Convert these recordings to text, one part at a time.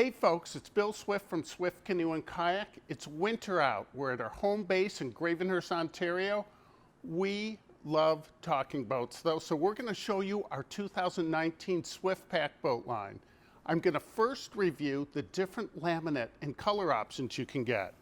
Hey folks, it's Bill Swift from Swift Canoe and Kayak. It's winter out. We're at our home base in Gravenhurst, Ontario. We love talking boats though, so we're going to show you our 2019 Swift Pack boat line. I'm going to first review the different laminate and color options you can get.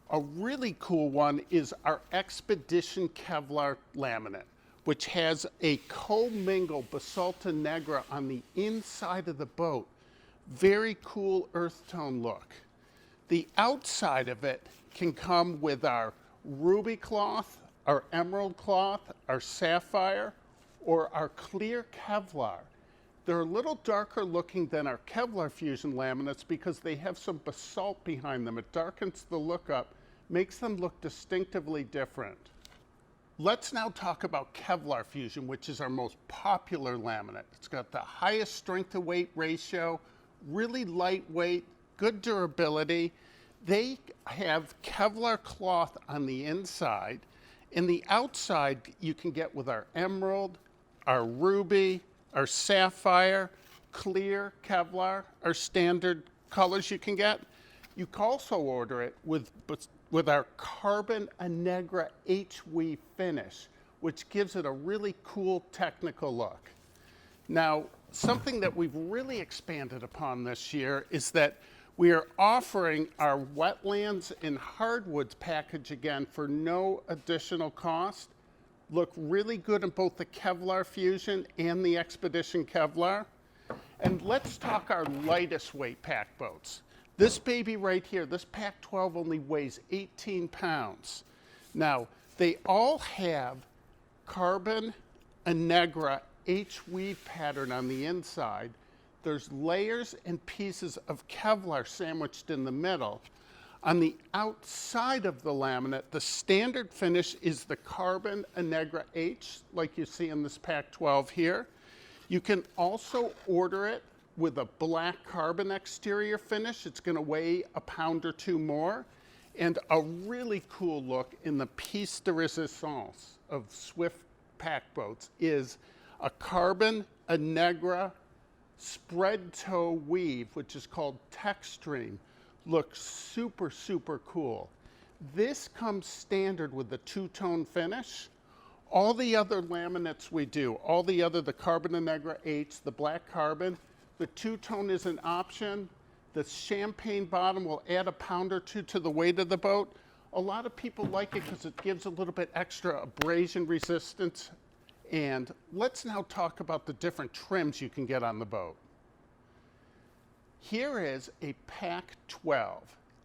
A really cool one is our Expedition Kevlar laminate, which has a commingled Basalta Negra on the inside of the boat. Very cool earth tone look. The outside of it can come with our ruby cloth, our emerald cloth, our sapphire, or our clear Kevlar. They're a little darker looking than our Kevlar Fusion laminates because they have some basalt behind them. It darkens the look up, makes them look distinctively different. Let's now talk about Kevlar Fusion, which is our most popular laminate. It's got the highest strength to weight ratio, really lightweight, good durability. They have Kevlar cloth on the inside, and the outside you can get with our emerald, our ruby, our sapphire, clear Kevlar, our standard colors you can get. You can also order it with our carbon Negra H-weave finish, which gives it a really cool technical look. Now, something that we've really expanded upon this year is that we are offering our wetlands and hardwoods package again for no additional cost. Look really good in both the Kevlar Fusion and the Expedition Kevlar. And let's talk our lightest weight pack boats. This baby right here, this Pack 12 only weighs 18 pounds. Now, they all have carbon Negra H-weave pattern on the inside. There's layers and pieces of Kevlar sandwiched in the middle. On the outside of the laminate, the standard finish is the carbon Negra H, like you see in this Pack 12 here. You can also order it with a black carbon exterior finish. It's going to weigh a pound or two more. And a really cool look in the piece de resistance of Swift Pack boats is a carbon Negra spread toe weave, which is called Textreme. Looks super, super cool. This comes standard with the two-tone finish. All the other laminates we do, the carbon Negra H, the black carbon, the two-tone is an option. The champagne bottom will add a pound or two to the weight of the boat. A lot of people like it because it gives a little bit extra abrasion resistance. And let's now talk about the different trims you can get on the boat. Here is a Pack 12,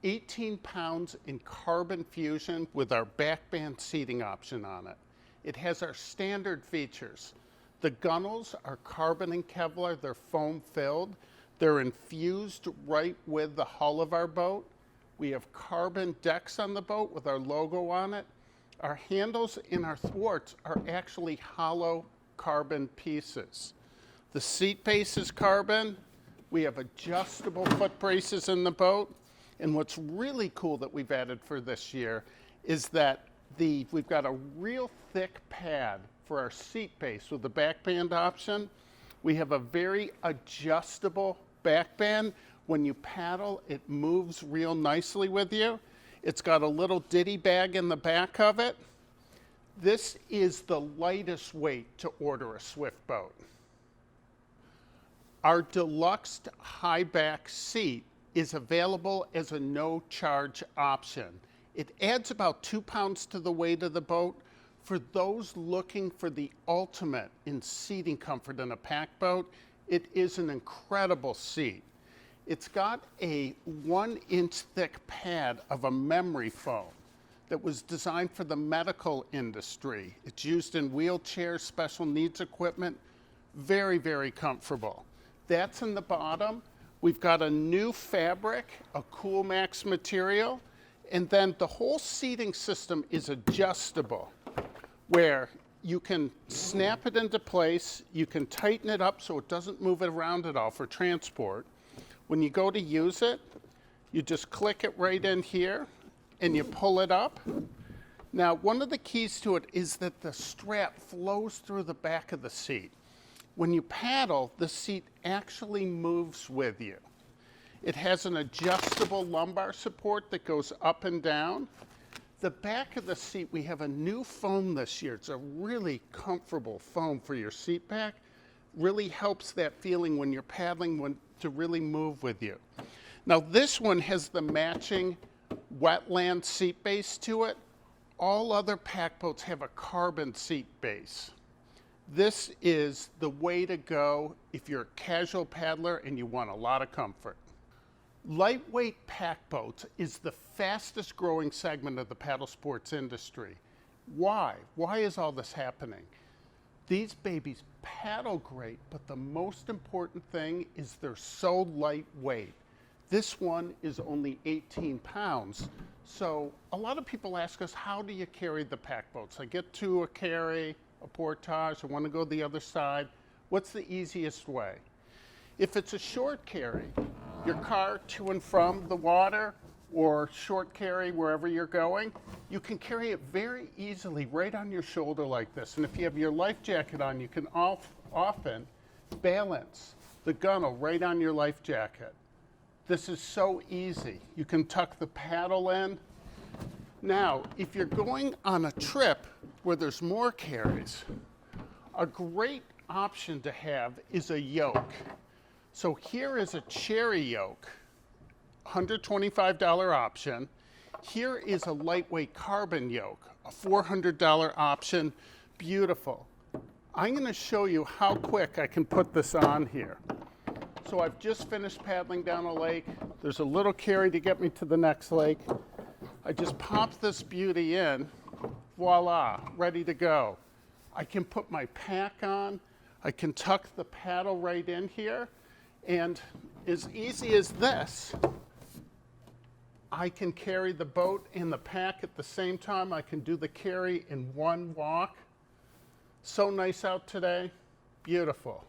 18 pounds in carbon fusion with our backband seating option on it. It has our standard features. The gunnels are carbon and Kevlar, they're foam filled. They're infused right with the hull of our boat. We have carbon decks on the boat with our logo on it. Our handles and our thwarts are actually hollow carbon pieces. The seat base is carbon. We have adjustable foot braces in the boat. And what's really cool that we've added for this year is that we've got a real thick pad for our seat base with the backband option. We have a very adjustable backband. When you paddle, it moves real nicely with you. It's got a little ditty bag in the back of it. This is the lightest weight to order a Swift boat. Our deluxe high back seat is available as a no charge option. It adds about 2 pounds to the weight of the boat. For those looking for the ultimate in seating comfort in a pack boat, it is an incredible seat. It's got a 1-inch thick pad of a memory foam that was designed for the medical industry. It's used in wheelchairs, special needs equipment. Very, very comfortable. That's in the bottom. We've got a new fabric, a Cool Max material, and then the whole seating system is adjustable, where you can snap it into place, you can tighten it up so it doesn't move it around at all for transport. When you go to use it, you just click it right in here and you pull it up. Now, one of the keys to it is that the strap flows through the back of the seat. When you paddle, the seat actually moves with you. It has an adjustable lumbar support that goes up and down. The back of the seat, we have a new foam this year. It's a really comfortable foam for your seat back. Really helps that feeling when you're paddling to really move with you. Now this one has the matching wetland seat base to it. All other pack boats have a carbon seat base. This is the way to go if you're a casual paddler and you want a lot of comfort. Lightweight pack boats is the fastest growing segment of the paddle sports industry. Why? Why is all this happening? These babies paddle great, but the most important thing is they're so lightweight. This one is only 18 pounds. So a lot of people ask us, how do you carry the pack boats? I get to a carry, a portage, I want to go the other side. What's the easiest way? If it's a short carry, your car to and from the water, or short carry wherever you're going, you can carry it very easily right on your shoulder like this. And if you have your life jacket on, you can often balance the gunnel right on your life jacket. This is so easy. You can tuck the paddle in. Now, if you're going on a trip where there's more carries, a great option to have is a yoke. So here is a cherry yoke, $125 option. Here is a lightweight carbon yoke, a $400 option, beautiful. I'm going to show you how quick I can put this on here. So I've just finished paddling down a lake. There's a little carry to get me to the next lake. I just pop this beauty in, voila, ready to go. I can put my pack on. I can tuck the paddle right in here. And as easy as this, I can carry the boat and the pack at the same time. I can do the carry in one walk. So nice out today, beautiful.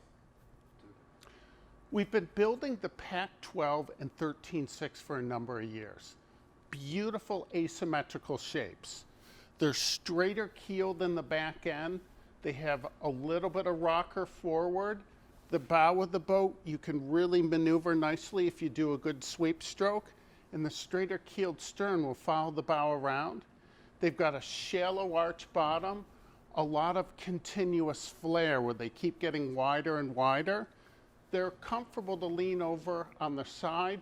We've been building the Pac 12 and 13.6 for a number of years. Beautiful asymmetrical shapes. They're straighter keeled in the back end. They have a little bit of rocker forward. The bow of the boat, you can really maneuver nicely if you do a good sweep stroke. And the straighter keeled stern will follow the bow around. They've got a shallow arch bottom, a lot of continuous flare where they keep getting wider and wider. They're comfortable to lean over on the side.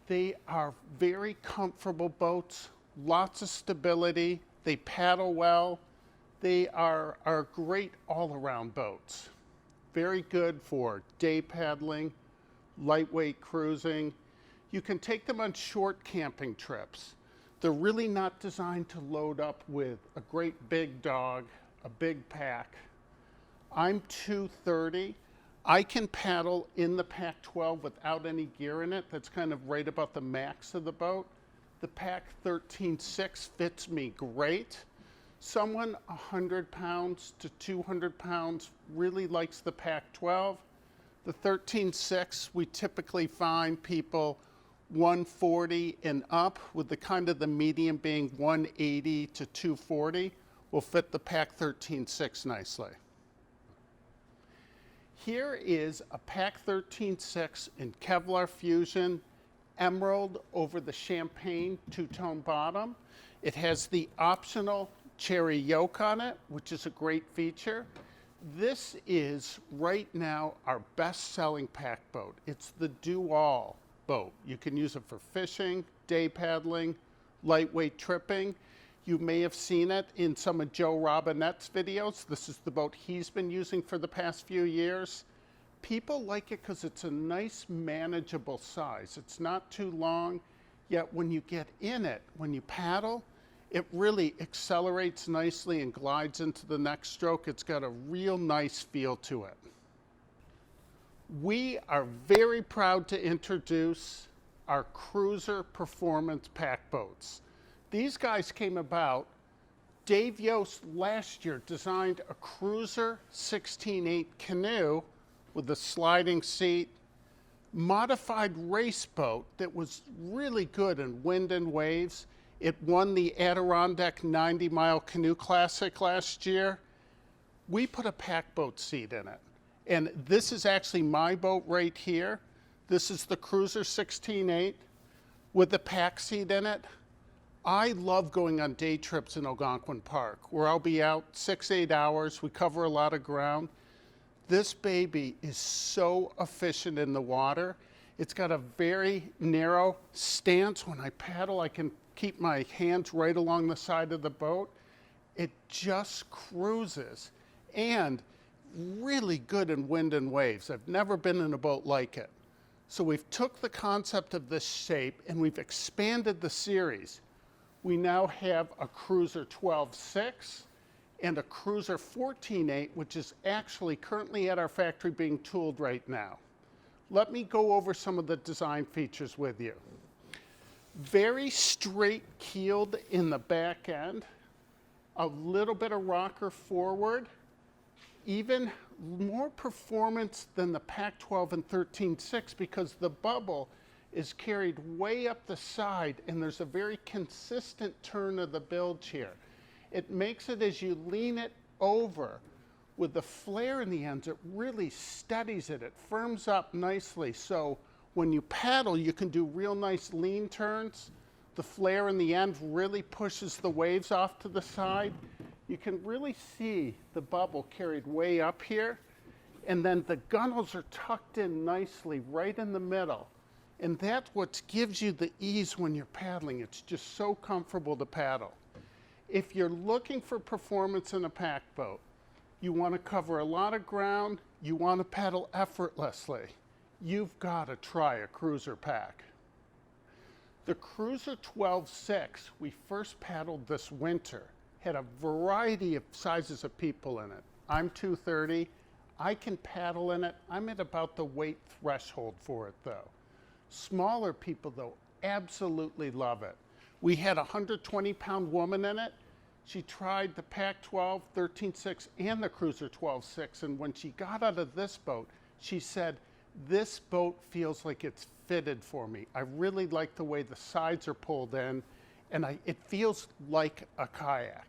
They are very comfortable boats, lots of stability. They paddle well. They are great all-around boats. Very good for day paddling, lightweight cruising. You can take them on short camping trips. They're really not designed to load up with a great big dog, a big pack. I'm 230. I can paddle in the Pac 12 without any gear in it. That's kind of right about the max of the boat. The Pac 13.6 fits me great. Someone 100 pounds to 200 pounds really likes the Pac 12. The 13.6, we typically find people 140 and up, with the kind of the medium being 180 to 240, will fit the Pac 13.6 nicely. Here is a Pac 13.6 in Kevlar Fusion, emerald over the champagne two-tone bottom. It has the optional cherry yoke on it, which is a great feature. This is right now our best-selling pack boat. It's the do-all boat. You can use it for fishing, day paddling, lightweight tripping. You may have seen it in some of Joe Robinette's videos. This is the boat he's been using for the past few years. People like it because it's a nice, manageable size. It's not too long, yet when you get in it, when you paddle, it really accelerates nicely and glides into the next stroke. It's got a real nice feel to it. We are very proud to introduce our Cruiser Performance Pack boats. These guys came about. Dave Yost last year designed a Cruiser 16.8 canoe with a sliding seat, modified race boat that was really good in wind and waves. It won the Adirondack 90-mile Canoe Classic last year. We put a pack boat seat in it. And this is actually my boat right here. This is the Cruiser 16.8 with the pack seat in it. I love going on day trips in Algonquin Park, where I'll be out 6-8 hours. We cover a lot of ground. This baby is so efficient in the water. It's got a very narrow stance. When I paddle, I can keep my hands right along the side of the boat. It just cruises, and really good in wind and waves. I've never been in a boat like it. So we've took the concept of this shape and we've expanded the series. We now have a Cruiser 12.6 and a Cruiser 14.8, which is actually currently at our factory being tooled right now. Let me go over some of the design features with you. Very straight keeled in the back end, a little bit of rocker forward, even more performance than the Pac 12 and 13.6 because the bubble is carried way up the side and there's a very consistent turn of the bilge here. It makes it, as you lean it over with the flare in the ends, it really steadies it. It firms up nicely. So when you paddle, you can do real nice lean turns. The flare in the end really pushes the waves off to the side. You can really see the bubble carried way up here. And then the gunnels are tucked in nicely right in the middle. And that's what gives you the ease when you're paddling. It's just so comfortable to paddle. If you're looking for performance in a pack boat, you want to cover a lot of ground, you want to paddle effortlessly, you've got to try a Cruiser pack. The Cruiser 12.6 we first paddled this winter had a variety of sizes of people in it. I'm 230. I can paddle in it. I'm at about the weight threshold for it though. Smaller people though absolutely love it. We had a 120-pound woman in it. She tried the Pac 12, 13.6, and the Cruiser 12.6, and when she got out of this boat, she said, "This boat feels like it's fitted for me. I really like the way the sides are pulled in, and it feels like a kayak."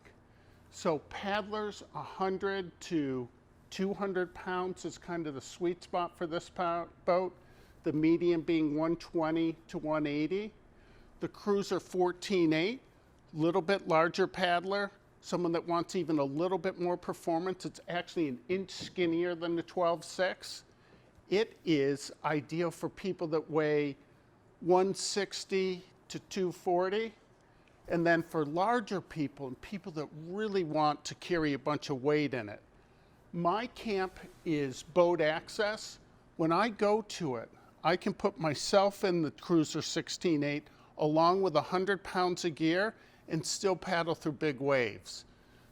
So paddlers, 100 to 200 pounds is kind of the sweet spot for this boat, the medium being 120 to 180. The Cruiser 14.8, little bit larger paddler, someone that wants even a little bit more performance. It's actually an inch skinnier than the 12.6. It is ideal for people that weigh 160 to 240. And then for larger people and people that really want to carry a bunch of weight in it. My camp is boat access. When I go to it, I can put myself in the Cruiser 16.8 along with 100 pounds of gear and still paddle through big waves.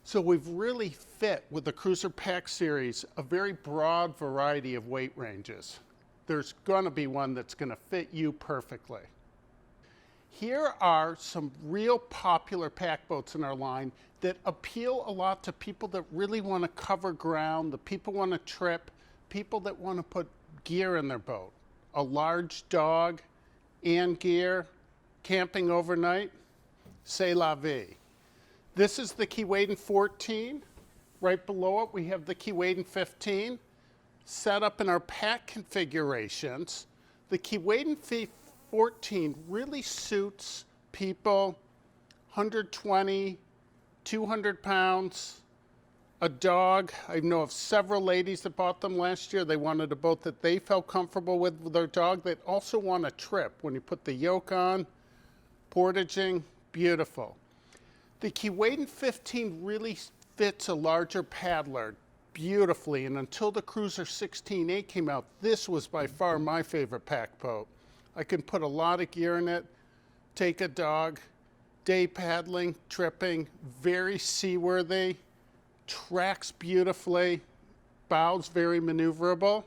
So we've really fit with the Cruiser Pack series a very broad variety of weight ranges. There's gonna be one that's gonna fit you perfectly. Here are some real popular pack boats in our line that appeal a lot to people that really wanna cover ground, the people wanna trip, people that wanna put gear in their boat. A large dog and gear, camping overnight, c'est la vie. This is the Keewaydin 14. Right below it, we have the Keewaydin 15. Set up in our pack configurations, the Keewaydin 14 really suits people 120, 200 pounds, a dog. I know of several ladies that bought them last year. They wanted a boat that they felt comfortable with their dog. They also want a trip. When you put the yoke on, portaging, beautiful. The Keewaydin 15 really fits a larger paddler beautifully, and until the Cruiser 16.8 came out, this was by far my favorite pack boat. I can put a lot of gear in it, take a dog, day paddling, tripping, very seaworthy, tracks beautifully, bows very maneuverable.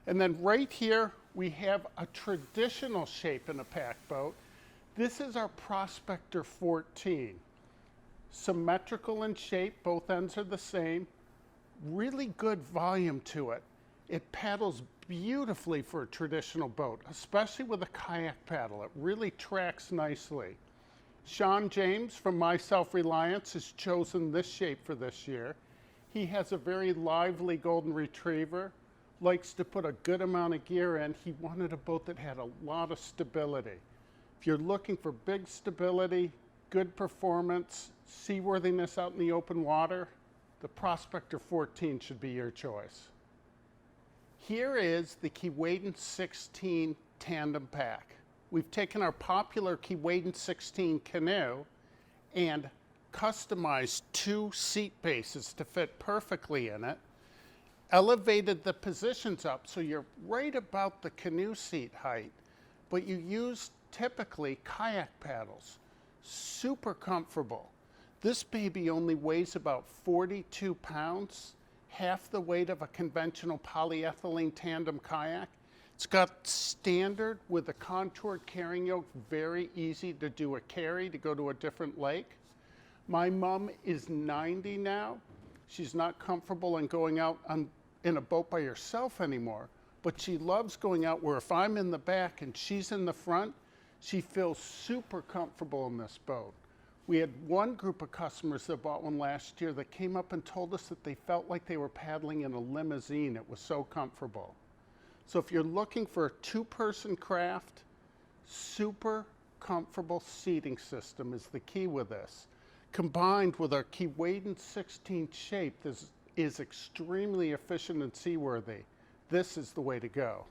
And then right here, we have a traditional shape in a pack boat. This is our Prospector 14. Symmetrical in shape, both ends are the same. Really good volume to it. It paddles beautifully for a traditional boat, especially with a kayak paddle. It really tracks nicely. Sean James from My Self-Reliance has chosen this shape for this year. He has a very lively golden retriever, likes to put a good amount of gear in. He wanted a boat that had a lot of stability. If you're looking for big stability, good performance, seaworthiness out in the open water, the Prospector 14 should be your choice. Here is the Keewaydin 16 Tandem Pack. We've taken our popular Keewaydin 16 canoe and customized 2 seat bases to fit perfectly in it, elevated the positions up so you're right about the canoe seat height, but you use typically kayak paddles. Super comfortable. This baby only weighs about 42 pounds, half the weight of a conventional polyethylene tandem kayak. It's got standard with a contoured carrying yoke, very easy to do a carry to go to a different lake. My mom is 90 now. She's not comfortable in going out in a boat by herself anymore, but she loves going out where if I'm in the back and she's in the front, she feels super comfortable in this boat. We had one group of customers that bought one last year that came up and told us that they felt like they were paddling in a limousine. It was so comfortable. So if you're looking for a 2-person craft, super comfortable seating system is the key with this. Combined with our Keewaydin 16 shape, this is extremely efficient and seaworthy. This is the way to go.